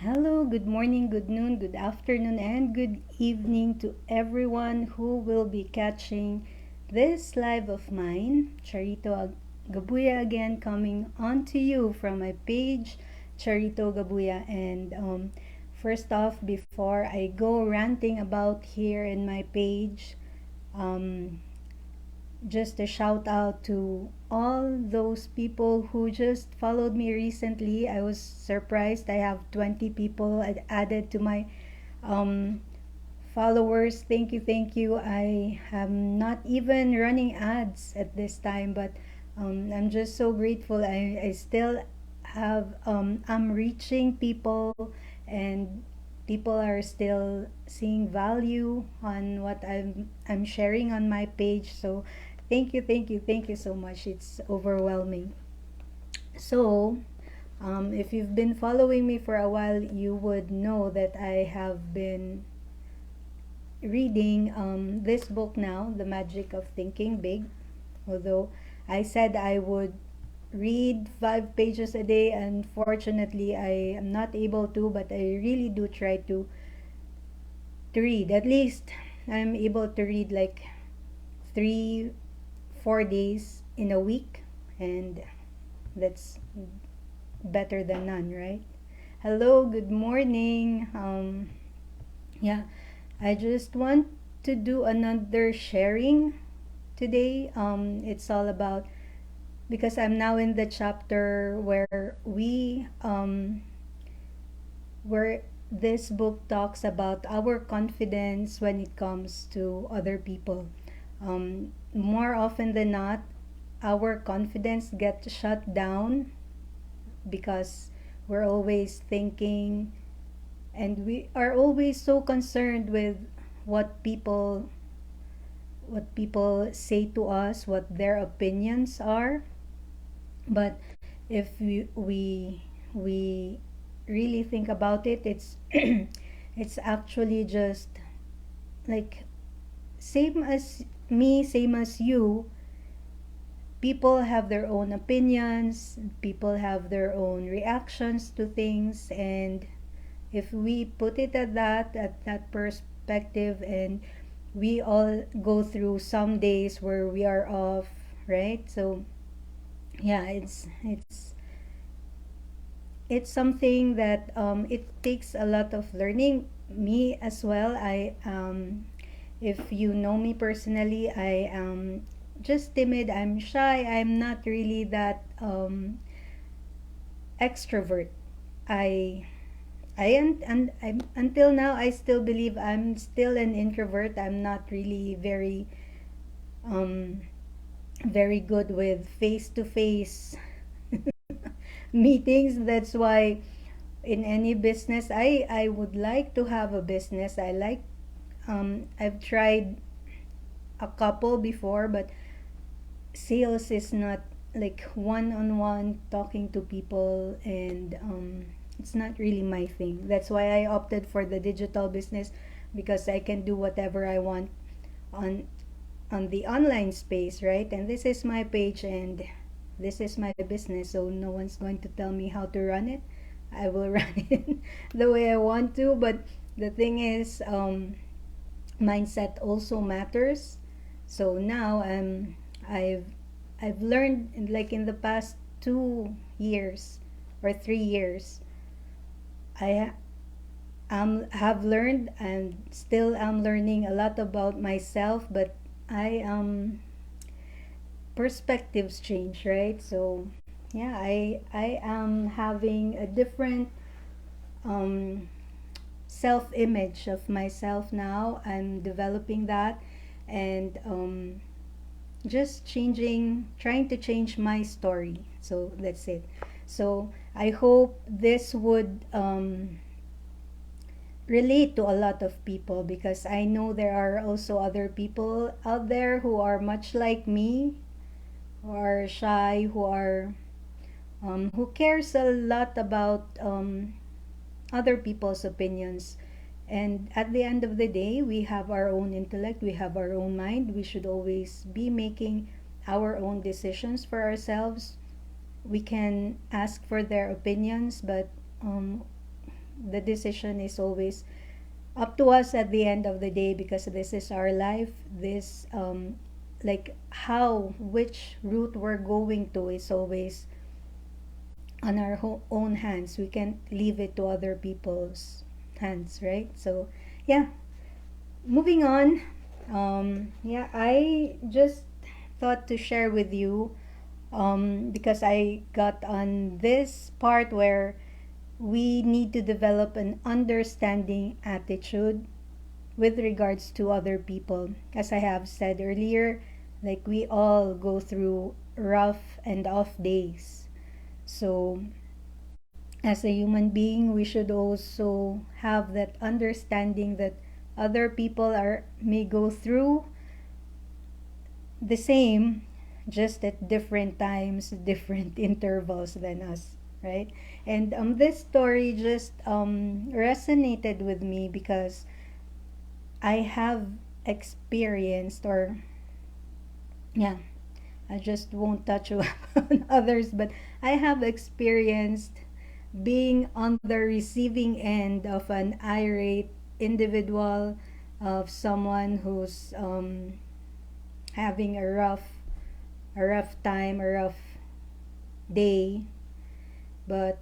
Hello, good morning, good noon, good afternoon, and good evening to everyone who will be catching this live of mine. Charito Gabuya again coming on to you from my page, Charito Gabuya. And first off, before I go ranting about here in my page, um, just a shout out to all those people who just followed me recently. I was surprised. I have 20 people added to my um, followers. Thank you, thank you. I am not even running ads at this time, but I'm just so grateful. I still I'm reaching people, and people are still seeing value on what I'm sharing on my page. So thank you, thank you, thank you so much. It's overwhelming. So, if you've been following me for a while, you would know that I have been reading this book now, The Magic of Thinking Big. Although I said I would read 5 pages a day, unfortunately, I am not able to, but I really do try to read. At least I'm able to read like 3, 4 days in a week, and that's better than none, right? Hello, good morning. Yeah, I just want to do another sharing today. It's all about because I'm now in the chapter where this book talks about our confidence when it comes to other people. More often than not, our confidence gets shut down because we're always thinking, and we are always so concerned with what people what people say to us, what their opinions are. But if we really think about it, it's it's actually just like same as me, same as you. People have their own opinions, people have their own reactions to things, and if we put it at that perspective, and we all go through some days where we are off, right? So yeah, it's something that it takes a lot of learning. Me as well. I If you know me personally, I am just timid. I'm shy. I'm not really that extrovert. I I'm until now I still believe I'm still an introvert. I'm not really um very good with face to face meetings. That's why in any business, I would like to have a business. I've tried a couple before, but sales is not like one on one talking to people, and it's not really my thing. That's why I opted for the digital business, because I can do whatever I want on the online space, right? And this is my page, and this is my business, so no one's going to tell me how to run it. I will run it the way I want to. But the thing is, mindset also matters. So now I've I've learned like in the past 2 years or 3 years, I have learned and still am learning a lot about myself. But I perspectives change, right? So yeah, I am having a different um self image of myself now. I'm developing that, and just changing, trying to change my story. So that's it. So I hope this would relate to a lot of people, because I know there are also other people out there who are much like me, who are shy, who cares a lot about other people's opinions. And at the end of the day, we have our own intellect, we have our own mind. We should always be making our own decisions for ourselves. We can ask for their opinions, but the decision is always up to us at the end of the day, because this is our life. This like how which route we're going to is always on our own hands. We can't leave it to other people's hands, right? So yeah, moving on. Yeah, I just thought to share with you, because I got on this part where we need to develop an understanding attitude with regards to other people. As I have said earlier, like we all go through rough and off days. So, as a human being, we should also have that understanding that other people are may go through the same, just at different times, different intervals than us, right? And this story just resonated with me because I have experienced, or yeah, I just won't touch on others, but I have experienced being on the receiving end of an irate individual, of someone who's having a rough time, a rough day. But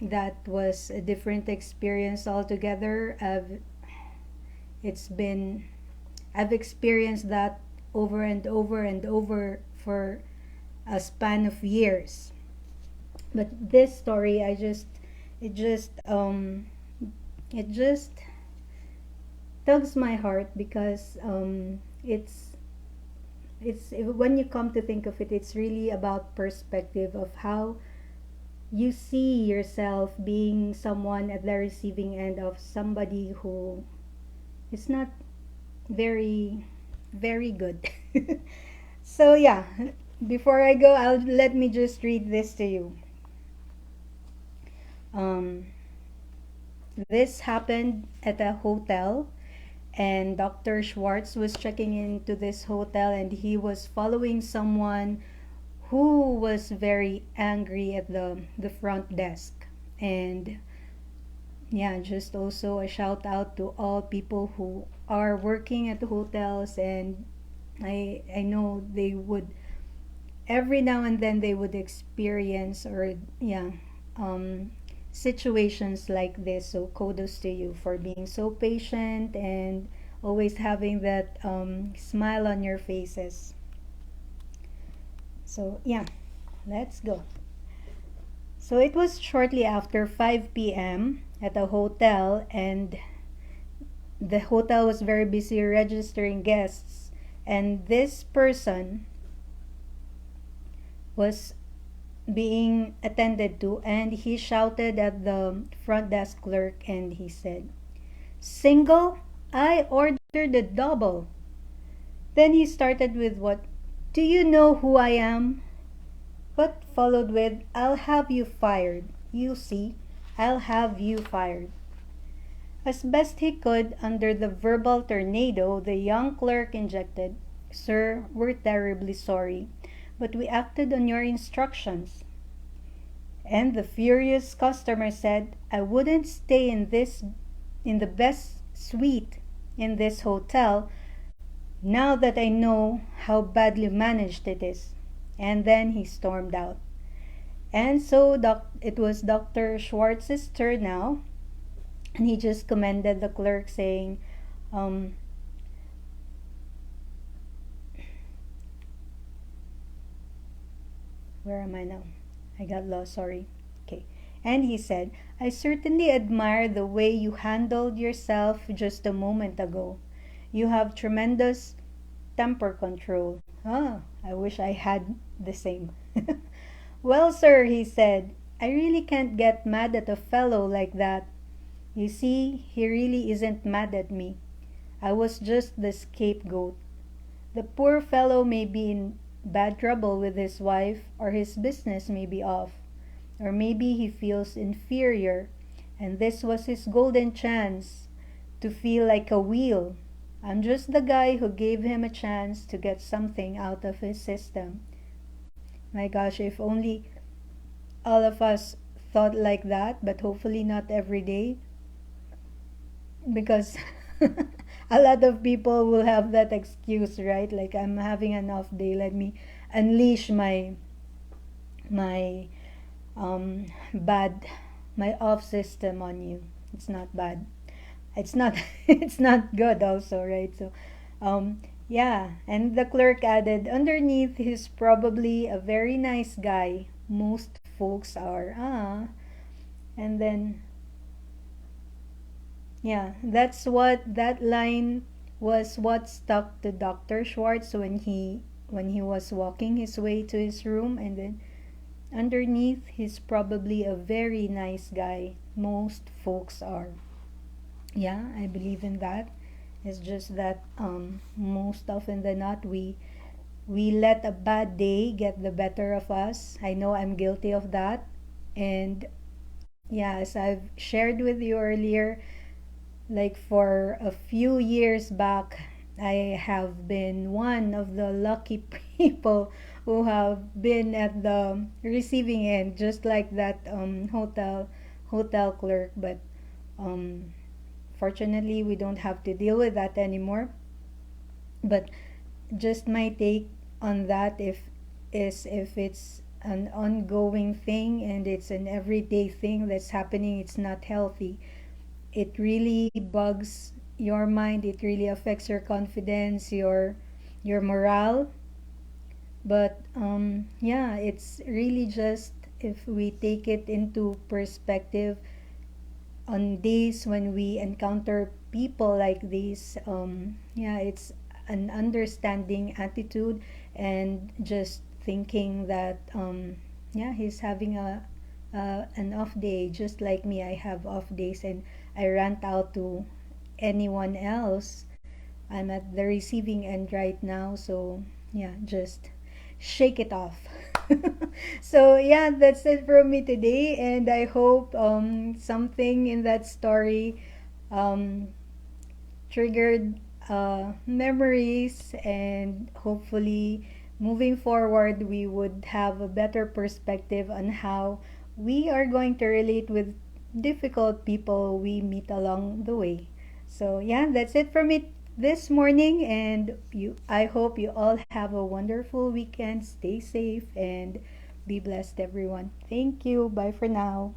that was a different experience altogether. It's been I've experienced that over and over and over for a span of years. But this story, it just it just tugs my heart, because it's when you come to think of it, it's really about perspective of how you see yourself being someone at the receiving end of somebody who is not very very good. So yeah, before I go, I'll let me just read this to you. um, this happened at a hotel, and Dr. Schwartz was checking into this hotel, and he was following someone who was very angry at the front desk. And yeah, just also a shout out to all people who are working at the hotels. And I know they would, every now and then they would experience, or yeah, um situations like this. So kudos to you for being so patient and always having that smile on your faces. So yeah, let's go. So it was shortly after 5 p.m. at a hotel, and the hotel was very busy registering guests. And this person was being attended to, and he shouted at the front desk clerk, and he said, "Single? I ordered a double." Then he started with, "What? Do you know who I am?" What followed with, "I'll have you fired. You see, I'll have you fired." As best he could under the verbal tornado, the young clerk injected, "Sir, we're terribly sorry, but we acted on your instructions." And the furious customer said, "I wouldn't stay in the best suite in this hotel now that I know how badly managed it is." And then he stormed out. And so it was Dr. Schwartz's turn now, and he just commended the clerk, saying, um, where am I now? I got lost, sorry. Okay. And he said, "I certainly admire the way you handled yourself just a moment ago. You have tremendous temper control." Ah, I wish I had the same. "Well, sir," he said, "I really can't get mad at a fellow like that. You see, he really isn't mad at me. I was just the scapegoat. The poor fellow may be in bad trouble with his wife, or his business may be off, or maybe he feels inferior, and this was his golden chance to feel like a wheel. I'm just the guy who gave him a chance to get something out of his system." My gosh, if only all of us thought like that, but hopefully not every day, because a lot of people will have that excuse, right? Like, I'm having an off day, let me unleash my bad, my off system on you. It's not bad, it's not it's not good also, right? So yeah, and the clerk added, underneath, he's probably a very nice guy. Most folks are. And then, yeah, that's what that line was, what stuck to Dr. Schwartz when he was walking his way to his room. And then, underneath, he's probably a very nice guy. Most folks are. Yeah, I believe in that. It's just that most often than not, we let a bad day get the better of us. I know I'm guilty of that. And yeah, as I've shared with you earlier, like for a few years back, I have been one of the lucky people who have been at the receiving end, just like that hotel clerk. But um, fortunately, we don't have to deal with that anymore. But just my take on that, if it's an ongoing thing and it's an everyday thing that's happening, it's not healthy. It really bugs your mind, it really affects your confidence, your morale. But yeah, it's really just, if we take it into perspective, on days when we encounter people like this, yeah, it's an understanding attitude, and just thinking that yeah, he's having an off day, just like me. I have off days, and I rant out to anyone else. I'm at the receiving end right now, so yeah, just shake it off. So yeah, that's it from me today, and I hope something in that story um, triggered memories, and hopefully moving forward we would have a better perspective on how we are going to relate with difficult people we meet along the way. So yeah, that's it from me this morning, and I hope you all have a wonderful weekend. Stay safe and be blessed, everyone. Thank you. Bye for now.